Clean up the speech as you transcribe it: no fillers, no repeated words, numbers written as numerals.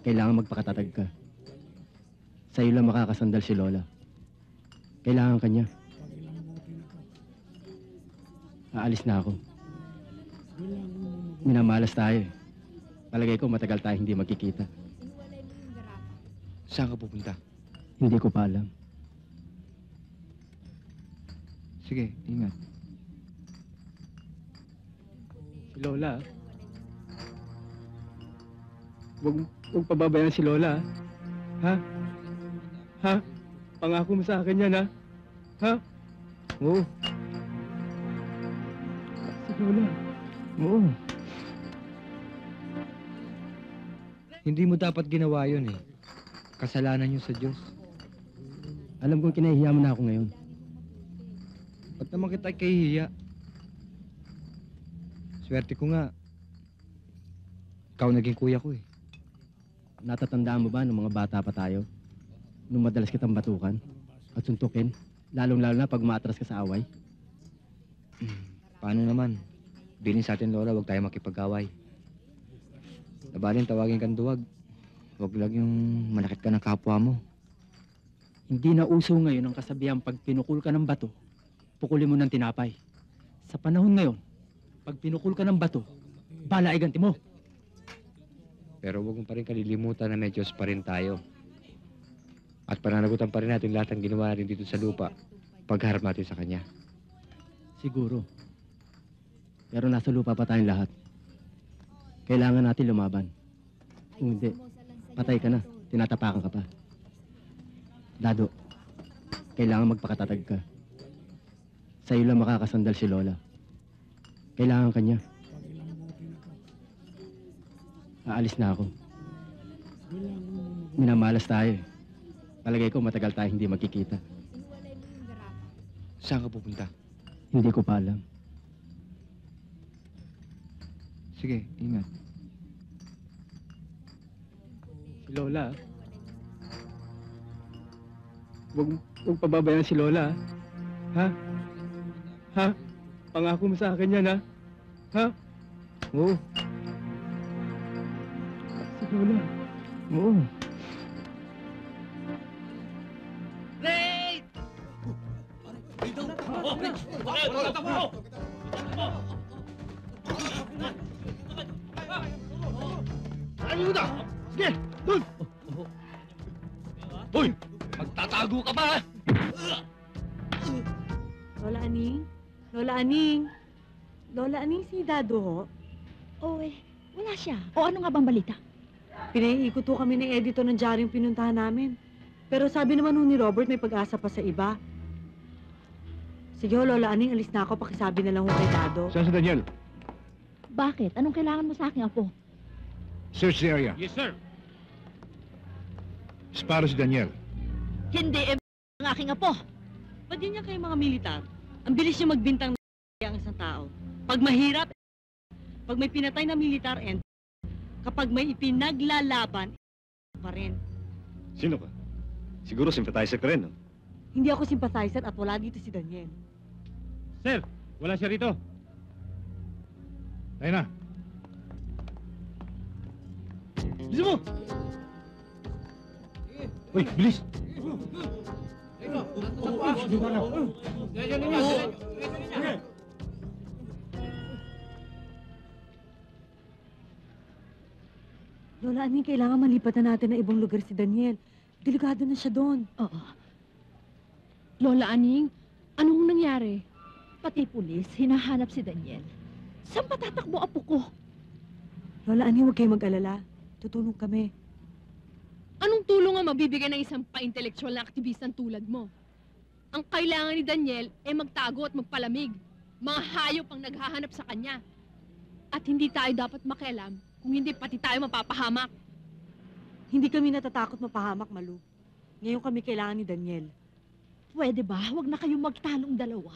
Kailangan magpakatatag ka. Sa'yo lang makakasandal si Lola. Kailangan ka niya. Aalis na ako. Minamalas tayo eh. Palagay ko matagal tayo hindi magkikita. Saan ka pupunta? Hindi ko pa alam. Sige, ingat. Si Lola, Huwag pababayaan si Lola, ha? Ha? Pangako mo sa akin yan, ha? Ha? Oo. Si Lola. Oo. Hindi mo dapat ginawa yun eh. Kasalanan yun sa Diyos. Alam kong kinahihiya mo na ako ngayon. Ba't naman kita kahihiya? Swerte ko nga. Ikaw naging kuya ko eh. Natatandaan mo ba nung mga bata pa tayo? Nung madalas kitang batukan at suntukin, lalong-lalo na pag umaatras ka sa away? Paano naman? Bilin sa atin, Lola, huwag tayo makipag-away. Nabalin, tawagin kang duwag. Huwag lang yung manakit ka ng kapwa mo. Hindi na uso ngayon ang kasabihan pag pinukul ka ng bato, pukulin mo ng tinapay. Sa panahon ngayon, pag pinukul ka ng bato, bala ay ganti mo. Pero huwag mo pa rin kalilimutan na may Diyos pa rin tayo. At pananagutan pa rin natin lahat ng ginawa natin dito sa lupa pagharap natin sa Kanya. Siguro. Pero nasa lupa pa tayong lahat. Kailangan natin lumaban. Kung hindi, patay ka na. Tinatapakan ka pa. Dado, kailangan magpakatatag ka. Sa'yo lang makakasandal si Lola. Kailangan ka niya. Aalis na ako. Minamalas tayo eh. Palagay ko matagal tayo hindi magkikita. Saan ka pupunta? Hindi ko pa alam. Sige, ingat. Si Lola, huwag pababayaan si Lola, ha? Ha? Pangako mo sa akin yan, ha? Ha? Oo. Si Lola. Oo. Ano na? Sige, doon! Hoy! Magtatago ka ba? Lola Aning? Lola Aning? Lola Aning, si Dado ho? Oo wala siya. O ano nga bang balita? Pinaiikot ho kami ng editor ng diaryong pinuntahan namin. Pero sabi naman ho ni Robert may pag-asa pa sa iba. Sige ho, Lola Aning, alis na ako. Pakisabi na lang ho kay Dado. Saan si Daniel? Bakit? Anong kailangan mo sa aking apo? Search the area. Yes, sir. Disparo si Daniel. Hindi ang aking apo. Ba't yun niya kayo mga militar? Ang bilis niyo magbintang ang isang tao. Pag mahirap, pag may pinatay na militar, kapag may ipinaglalaban, pa rin. Sino ka? Siguro sympathizer ka rin, no? Hindi ako sympathizer at wala dito si Daniel. Sir, wala siya rito. Tayo na. Bilisan mo! Uy, bilis! Lola Aning, kailangan malipatan natin na ibang lugar si Daniel. Delikado na siya doon. Oo. Lola Aning, anong nangyari? Pati pulis, hinahanap si Daniel. Saan patatakbo apo ko? Lola Aning, huwag kayong mag-alala. Tutulong kami. Anong tulong ang mabibigay ng isang pa-intelektual na aktivistan tulad mo? Ang kailangan ni Daniel ay magtago at magpalamig. Mga hayop ang naghahanap sa kanya. At hindi tayo dapat makialam kung hindi pati tayo mapapahamak. Hindi kami natatakot mapahamak, Malu. Ngayon kami kailangan ni Daniel. Pwede ba? Huwag na kayong magtanong dalawa.